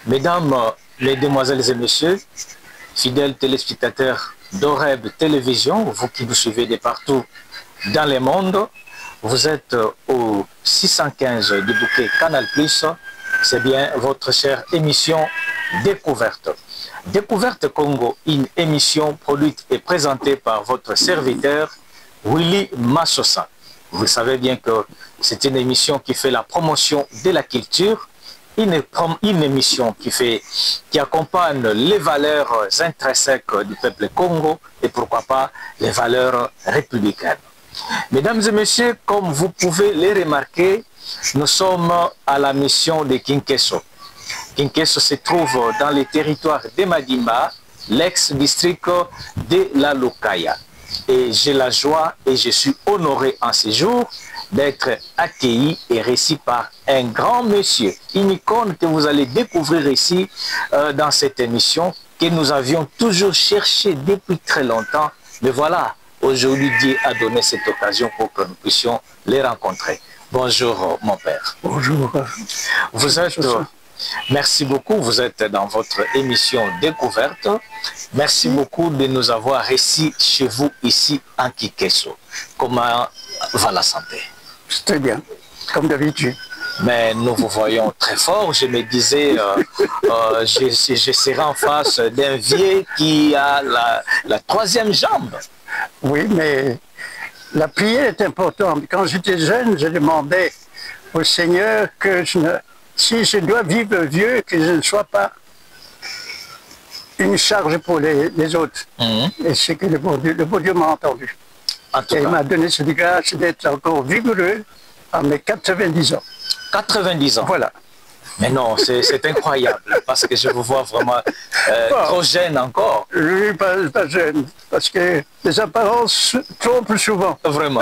Mesdames, Mesdemoiselles et Messieurs, fidèles téléspectateurs d'Oreb Télévision, vous qui nous suivez de partout dans le monde, vous êtes au 615 du bouquet Canal+, c'est bien votre chère émission Découverte. Découverte Congo, une émission produite et présentée par votre serviteur Willy Massosa. Vous savez bien que c'est une émission qui fait la promotion de la culture, une émission qui accompagne les valeurs intrinsèques du peuple Congo et pourquoi pas les valeurs républicaines. Mesdames et messieurs, comme vous pouvez les remarquer, nous sommes à la mission de Kinkeso. Kinkeso se trouve dans les territoires de Madimba, l'ex-district de la Lukaya. Et j'ai la joie et je suis honoré en ce jour d'être accueilli et reçu par un grand monsieur, une icône que vous allez découvrir ici dans cette émission, que nous avions toujours cherché depuis très longtemps. Mais voilà, aujourd'hui Dieu a donné cette occasion pour que nous puissions les rencontrer. Bonjour mon père. Bonjour. Vous êtes... Merci beaucoup, vous êtes dans votre émission Découverte. Merci beaucoup de nous avoir reçus chez vous ici en Kinkeso. Comment va la santé? Très bien, comme d'habitude. Mais nous vous voyons très fort. Je me disais, je serai en face d'un vieux qui a la troisième jambe. Oui, mais la prière est importante. Quand j'étais jeune, je demandais au Seigneur que si je dois vivre vieux, que je ne sois pas une charge pour les autres. Et c'est que le bon Dieu m'a entendu. Et il m'a donné cette grâce d'être encore vigoureux à mes 90 ans. 90 ans? Voilà. Mais non, c'est incroyable, parce que je vous vois vraiment trop jeune encore. Oui, pas jeune, parce que les apparences trompent souvent. Vraiment.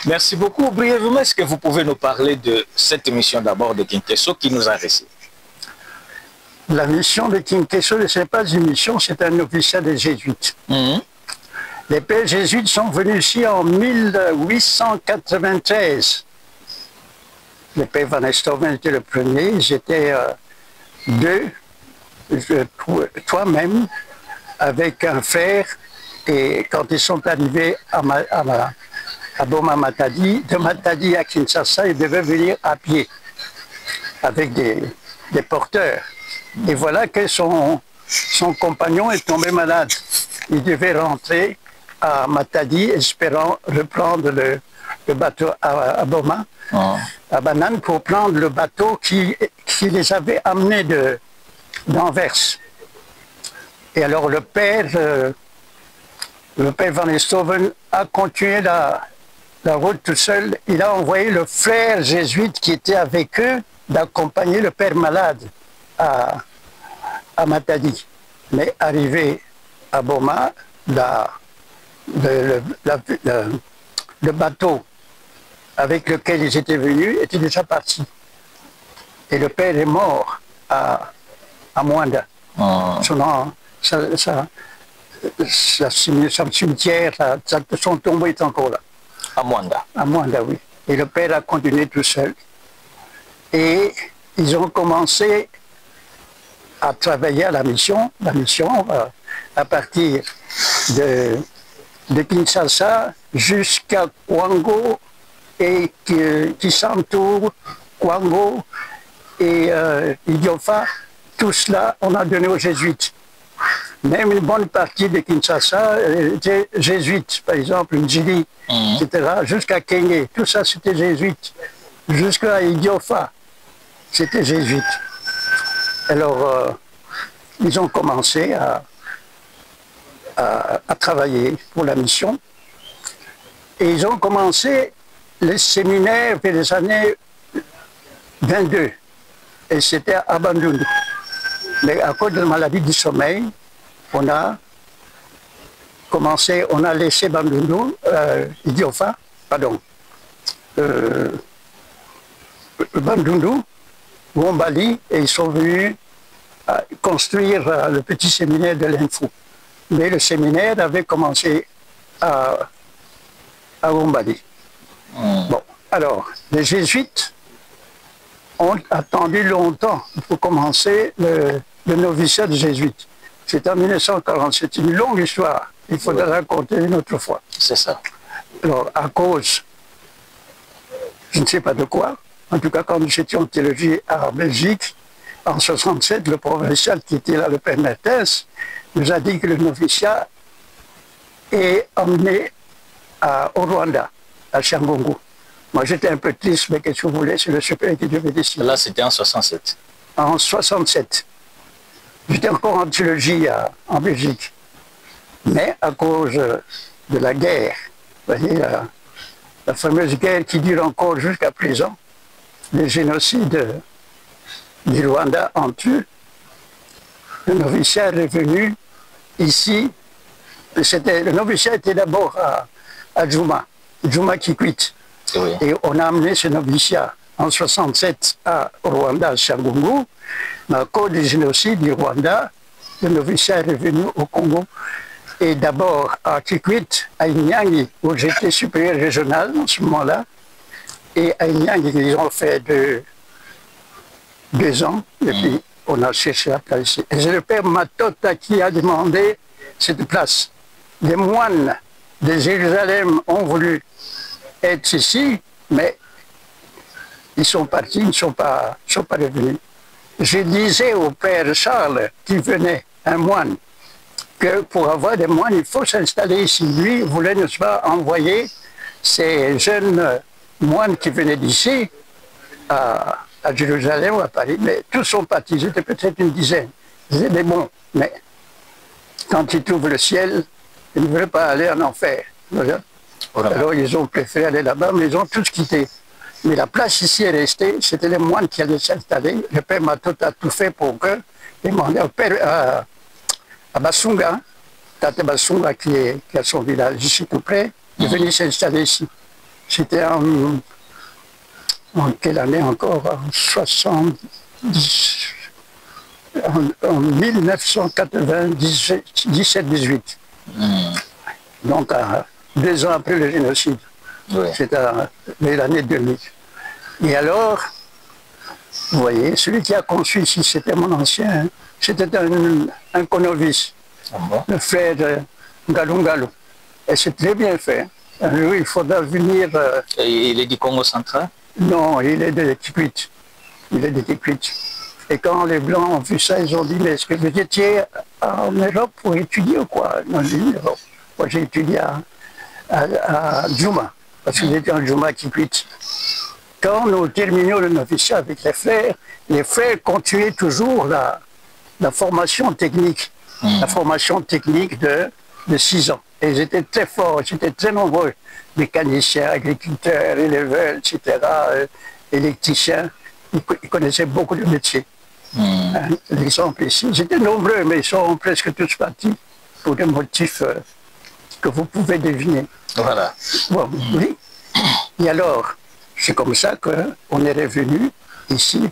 Merci beaucoup. Brièvement, est-ce que vous pouvez nous parler de cette émission d'abord de Kinkeso qui nous a reçus? La mission de Kinkeso, ce n'est pas une mission, c'est un officiel des Jésuites. Les pères jésuites sont venus ici en 1893. Le père Van Estoven était le premier, j'étais toi-même, avec un frère, et quand ils sont arrivés à Boma Matadi, de Matadi à Kinshasa, ils devaient venir à pied, avec des porteurs. Et voilà que son compagnon est tombé malade. Il devait rentrer à Matadi, espérant reprendre le bateau à Boma, à Banane, pour prendre le bateau qui les avait amenés d'Anvers. Et alors le père Van Estoven a continué la route tout seul. Il a envoyé le frère jésuite qui était avec eux d'accompagner le père malade à Matadi. Mais arrivé à Boma, le bateau avec lequel ils étaient venus était déjà parti. Et le père est mort à Mwanda. Son cimetière, son tombeau est encore là. À Mwanda. À Mwanda, oui. Et le père a continué tout seul. Et ils ont commencé à travailler à la mission à partir de Kinshasa jusqu'à Kwango et Kisantu, Kwango et Idiofa. Tout cela, on a donné aux jésuites. Même une bonne partie de Kinshasa était jésuite, par exemple, Njili, etc., jusqu'à Kenge, tout ça c'était jésuite. Jusqu'à Idiofa, c'était jésuite. Alors, ils ont commencé à travailler pour la mission. Et ils ont commencé les séminaires vers les années 22. Et c'était à Bandundu. Mais à cause de la maladie du sommeil, on a laissé Bandundu, Idiofa, pardon, Bandundu, Wombali, et ils sont venus construire le petit séminaire de l'Info. Mais le séminaire avait commencé à Wombali. Bon, alors, les jésuites ont attendu longtemps pour commencer le noviciat des jésuites. C'est en 1947. C'est une longue histoire. Il faudra raconter une autre fois. C'est ça. Alors, à cause, je ne sais pas de quoi, en tout cas, quand nous étions en théologie en Belgique, en 67, le provincial qui était là, le père Mertens, nous a dit que le noviciat est emmené au Rwanda, à Shangongu. Moi, j'étais un peu triste, mais qu'est-ce que vous voulez, c'est le super qui devait décider. Là, c'était en 67. En 67. J'étais encore en théologie en Belgique. Mais à cause de la guerre, vous voyez, la fameuse guerre qui dure encore jusqu'à présent, les génocides du Rwanda en tuent, le noviciat est revenu ici. Le noviciat était d'abord à Djouma, Djouma Kikwit. Oui. Et on a amené ce noviciat en 67 au Rwanda, à Shangongu. Mais à cause du génocide du Rwanda, le noviciat est revenu au Congo. Et d'abord à Kikwit, à Inyangi, où j'étais supérieur régional en ce moment-là. Et à Inyangi, ils ont fait 2 ans. Et puis, on a cherché la place ici. Et c'est le père Matota qui a demandé cette place. Les moines de Jérusalem ont voulu être ici, mais ils sont partis, ils ne sont pas revenus. Je disais au père Charles, qui venait, un moine, que pour avoir des moines, il faut s'installer ici. Lui voulait, n'est-ce pas, envoyer ces jeunes moines qui venaient d'ici à Jérusalem ou à Paris, mais tous sont partis, ils étaient peut-être une dizaine. Ils étaient des bons, mais quand ils trouvent le ciel, ils ne veulent pas aller en enfer. Voilà. Alors ils ont préféré aller là-bas, mais ils ont tous quitté. Mais la place ici est restée, c'était les moines qui allaient s'installer. Le père Matot a tout fait pour que, demandé au père à Basunga, Tate Basunga qui a son village ici tout près, est venu s'installer ici. C'était en quelle année encore? En 1997-18. Donc, 2 ans après le génocide. Oui. C'était l'année 2000. Et alors, vous voyez, celui qui a conçu ici, c'était mon ancien, c'était un conovice, le frère Galungalo. Et c'est très bien fait. Lui, il faudra venir... Et il est du Congo central? Non, il est de Kikwit. Il est de Kikwit. Et quand les Blancs ont vu ça, ils ont dit, mais est-ce que vous étiez en Europe pour étudier ou quoi? Non, j'ai dit Europe. Moi, j'ai étudié à Djouma, parce qu'il était en Djouma Kikwit. Quand nous terminions le noviciat avec les frères continuaient toujours la formation technique, la formation technique de 6 ans. Et ils étaient très forts, ils étaient très nombreux, mécaniciens, agriculteurs, éleveurs, etc., électriciens. Ils connaissaient beaucoup de métiers. L'exemple ici, ils étaient nombreux, mais ils sont presque tous partis pour des motifs que vous pouvez deviner. Voilà. Bon, oui. Et alors, c'est comme ça qu'on est revenu ici,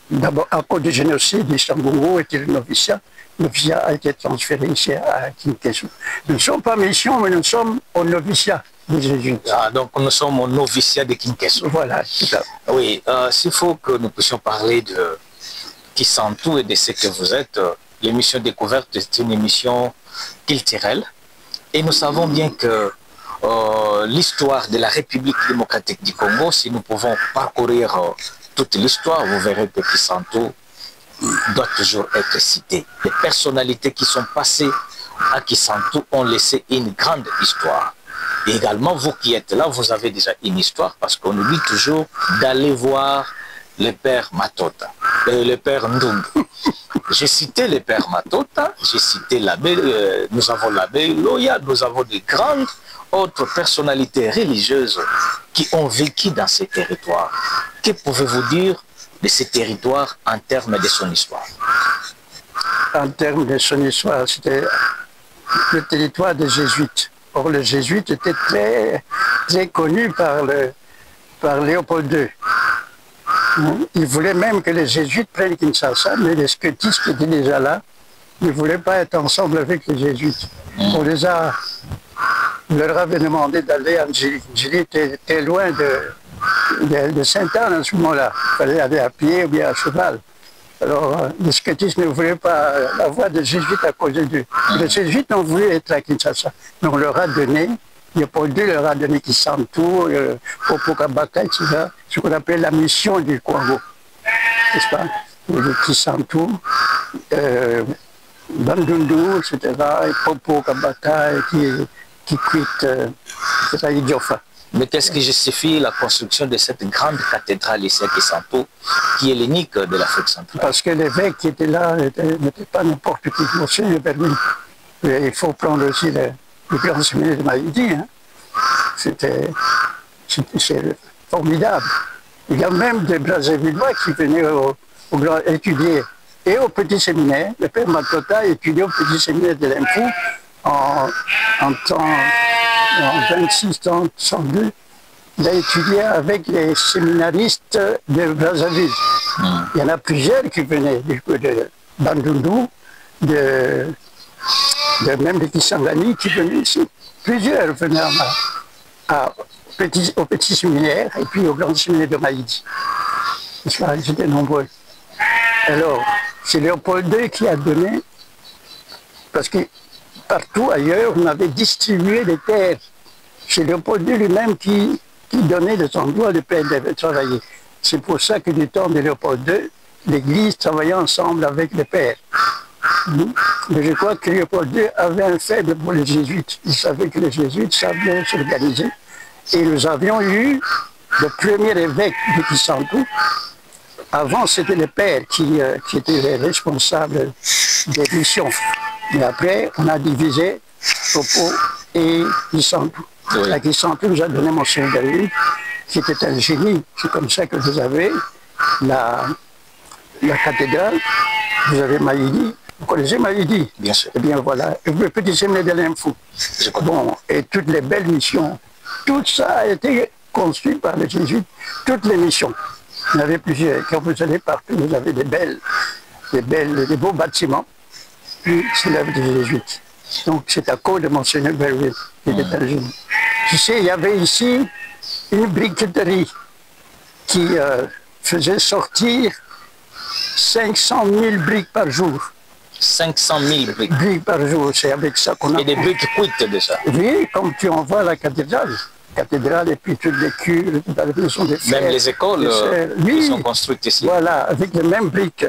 d'abord à cause du génocide d'Istanbul et du noviciat. Le noviciat a été transféré ici à Kinkesu. Nous ne sommes pas mission, mais nous sommes au noviciat des jésuites. Ah, donc nous sommes au noviciat de Kinkesu. Voilà, c'est ça. Oui, s'il faut que nous puissions parler de Kisantu et de ce que vous êtes, l'émission Découverte est une émission culturelle. Et nous savons bien que l'histoire de la République démocratique du Congo, si nous pouvons parcourir toute l'histoire, vous verrez que Kisantu doit toujours être cité. Les personnalités qui sont passées à Kisantu ont laissé une grande histoire. Et également, vous qui êtes là, vous avez déjà une histoire parce qu'on nous dit toujours d'aller voir le père Matota, le père Ndungu. J'ai cité le père Matota, j'ai cité l'abbé, nous avons l'abbé Loya, nous avons de grandes autres personnalités religieuses qui ont vécu dans ces territoires. Que pouvez-vous dire de ces territoires en termes de son histoire? En termes de son histoire, c'était le territoire des Jésuites. Or, les Jésuites étaient très, très connus par Léopold II. Il voulait même que les Jésuites prennent Kinshasa, mais les scotistes qui étaient déjà là ne voulaient pas être ensemble avec les Jésuites. On leur avait demandé d'aller en Algérie. L'Algérie était loin de Sainte-Anne à ce moment-là. Il fallait aller à pied ou bien à cheval. Alors, les scotistes ne voulaient pas avoir des jésuites à cause de Dieu. Les jésuites ont voulu être à Kinshasa. Mais on leur a donné, Léopold II leur a donné Kisantu, Popokabaka, etc. Ce qu'on appelle la mission du Congo. N'est-ce pas? Le Kisantu, Bandundu, etc. Et Popokabaka qui quitte Idiofa. Mais qu'est-ce qui justifie la construction de cette grande cathédrale ici à Kisantu, qui est l'unique de l'Afrique centrale? Parce que l'évêque qui était là n'était pas n'importe qui, Monsieur Berlin. Il faut prendre aussi le grand séminaire de Maïdi. Hein. C'est formidable. Il y a même des Brazzavillois qui venaient étudier et au petit séminaire. Le père Matota étudiait au petit séminaire de l'Infou en 26 ans, 102. Il a étudié avec les séminaristes de Brazzaville. Il y en a plusieurs qui venaient de Bandundu, même de Kisangani qui venaient ici. Plusieurs venaient au petit séminaire et puis au grand séminaire de Maïdi. Ils étaient nombreux. Alors, c'est Léopold II qui a donné, parce que partout ailleurs, on avait distribué des terres. C'est Léopold II lui-même qui donnait des endroits de travailler. C'est pour ça que du temps de Léopold II, l'Église travaillait ensemble avec les pères. Mais je crois que Léopold II avait un faible pour les jésuites. Il savait que les jésuites savaient s'organiser. Et nous avions eu le premier évêque de Kisantu. Avant, c'était les pères qui étaient les responsables des missions. Mais après, on a divisé Popo et Kisantu. Oui. La Kisantu nous a donné Monseigneur Berlin, qui était un génie. C'est comme ça que vous avez la cathédrale, vous avez Maïdi. Vous connaissez Maïdi? Bien sûr. Eh bien voilà, et le petit séminaire de l'Infou. Bon, et toutes les belles missions, tout ça a été construit par les jésuites, toutes les missions. Il y en avait plusieurs. Quand vous allez partout, vous avez des beaux bâtiments. Puis c'est l'œuvre des jésuites. Donc c'est à cause de Monseigneur Berlin qui était un génie. Tu sais, il y avait ici une briqueterie qui faisait sortir 500 000 briques par jour. 500 000 briques. Briques par jour, c'est avec ça qu'on a... Et des briques cuites déjà. Oui, comme tu en vois à la cathédrale. Cathédrale et puis toutes les cures, toutes les maisons de fer. Même les écoles oui, qui sont construites ici. Voilà, avec les mêmes briques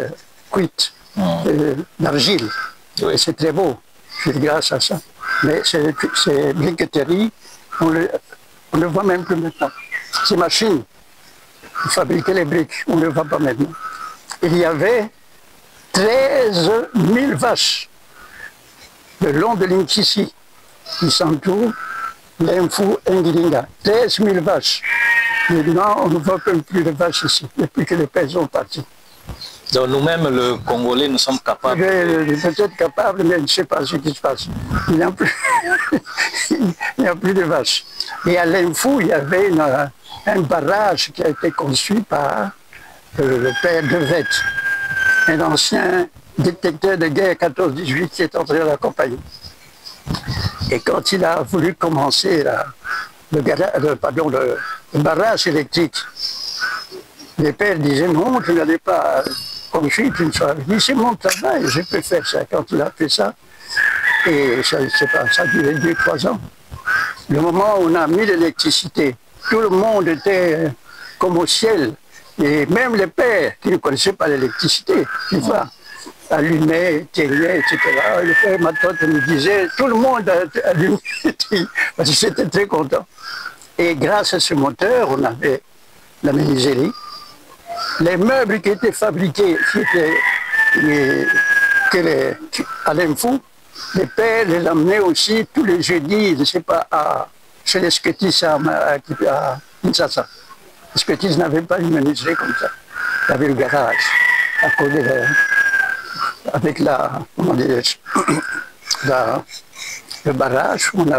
cuites d'argile. Oui. C'est très beau, c'est grâce à ça. Mais ces briqueteries, on ne voit même plus maintenant. Ces machines qui fabriquaient les briques, on ne le voit pas maintenant. Il y avait 13 000 vaches le long de l'Inkisi, Kisantu, l'Infou, Nguiringa. 13 000 vaches. Maintenant, on ne voit plus de vaches ici, depuis que les pères sont partis. Donc nous-mêmes, le Congolais, nous sommes capables... Peut-être capables, mais je ne sais pas ce qui se passe. Il n'y a plus de vaches. Et à l'Infou, il y avait un barrage qui a été construit par le père Devet, un ancien détecteur de guerre 14-18 qui est entré à la compagnie. Et quand il a voulu commencer le barrage électrique, les pères disaient non, tu n'allais pas construire une soirée. Il dit c'est mon travail, je peux faire ça. Quand il a fait ça, et ça a duré 2-3 ans. Le moment où on a mis l'électricité, tout le monde était comme au ciel. Et même les pères qui ne connaissaient pas l'électricité, tu vois, allumaient, éteignaient, etc. Le père Matotte nous disait, tout le monde a allumé, parce que j'étais très content. Et grâce à ce moteur, on avait la menuiserie. Les meubles qui étaient fabriqués, à l'Infou, les pères les amenaient aussi tous les jeudis, je ne sais pas, chez les scotistes à Kinshasa. Les scotistes n'avaient pas une menuiserie comme ça. Il y avait le garage, à côté avec le barrage, on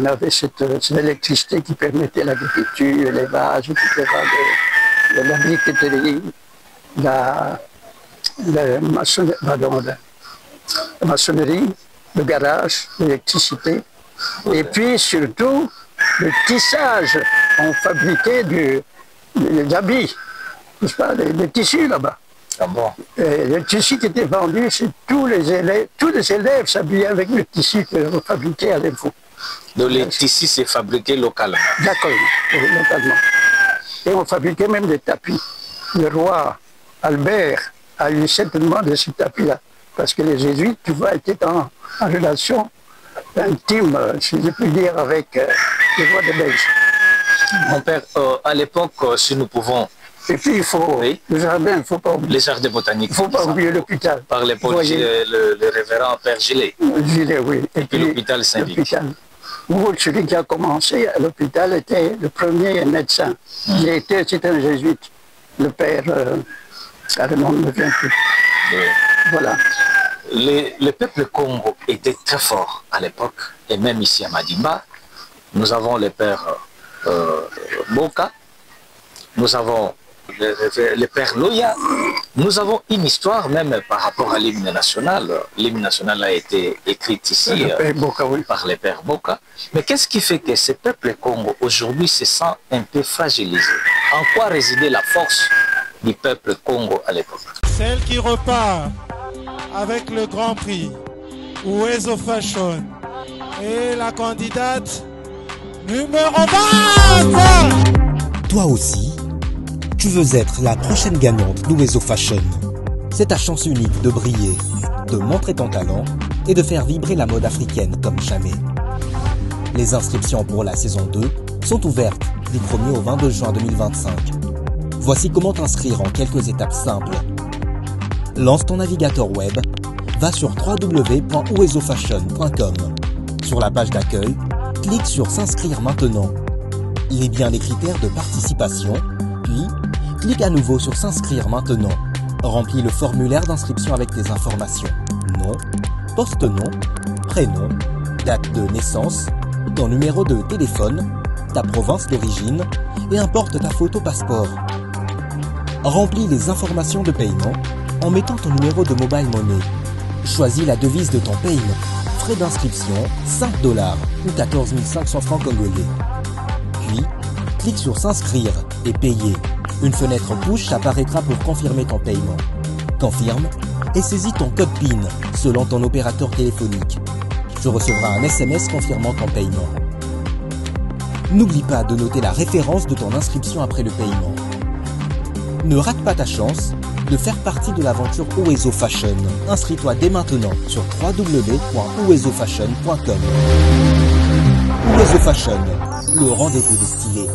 avait cette électricité qui permettait l'agriculture, l'élevage, etc., la briqueterie, la maçonnerie, le garage, l'électricité, et puis surtout le tissage. On fabriquait les habits, n'est-ce pas, les tissus là-bas. Ah bon? Et le tissu qui était vendu, c'est tous les élèves s'habillaient avec le tissu que vous fabriquez à l'Info. Donc les tissus, c'est fabriqué localement? D'accord, localement. Et on fabriquait même des tapis. Le roi Albert a eu certainement de ces tapis-là. Parce que les jésuites, tu vois, étaient en relation intime, si je puis dire, avec les rois de Belge. Mon père, à l'époque, si nous pouvons... Et puis il faut, oui, le jardin, il ne faut pas oublier. Les jardins botaniques. Il ne faut pas oublier l'hôpital. Par l'épaule, le révérend Père Gilet. Gilet, oui. Et puis l'hôpital Saint-Vic. Où celui qui a commencé à l'hôpital était le premier médecin. C'était un jésuite, le père, le nom ne me vient plus. Voilà. Le peuple Congo était très fort à l'époque, et même ici à Madimba, nous avons le père Boka, nous avons le père Loya, nous avons une histoire même par rapport à l'hymne national. L'hymne national a été écrit ici par le père Boka. Mais qu'est-ce qui fait que ce peuple Congo aujourd'hui se sent un peu fragilisé? En quoi résidait la force du peuple Congo à l'époque? Celle qui repart avec le Grand Prix, Uwezo Fashion, et la candidate numéro 20. Toi aussi, tu veux être la prochaine gagnante d'Uwezo Fashion. C'est ta chance unique de briller, de montrer ton talent et de faire vibrer la mode africaine comme jamais. Les inscriptions pour la saison 2 sont ouvertes du 1er au 22 juin 2025. Voici comment t'inscrire en quelques étapes simples. Lance ton navigateur web, va sur www.uwezofashion.com. Sur la page d'accueil, clique sur s'inscrire maintenant. Lis bien les critères de participation, puis clique à nouveau sur s'inscrire maintenant. Remplis le formulaire d'inscription avec tes informations. Nom, poste-nom, prénom, date de naissance, ton numéro de téléphone, ta province d'origine et importe ta photo passeport. Remplis les informations de paiement en mettant ton numéro de mobile money. Choisis la devise de ton paiement. Frais d'inscription, 5 $ ou 14 500 francs congolais. Puis, clique sur s'inscrire et payer. Une fenêtre push apparaîtra pour confirmer ton paiement. Confirme et saisis ton code PIN selon ton opérateur téléphonique. Tu recevras un SMS confirmant ton paiement. N'oublie pas de noter la référence de ton inscription après le paiement. Ne rate pas ta chance de faire partie de l'aventure Uwezo Fashion. Inscris-toi dès maintenant sur www.uwezofashion.com. Uwezo Fashion, le rendez-vous des stylés.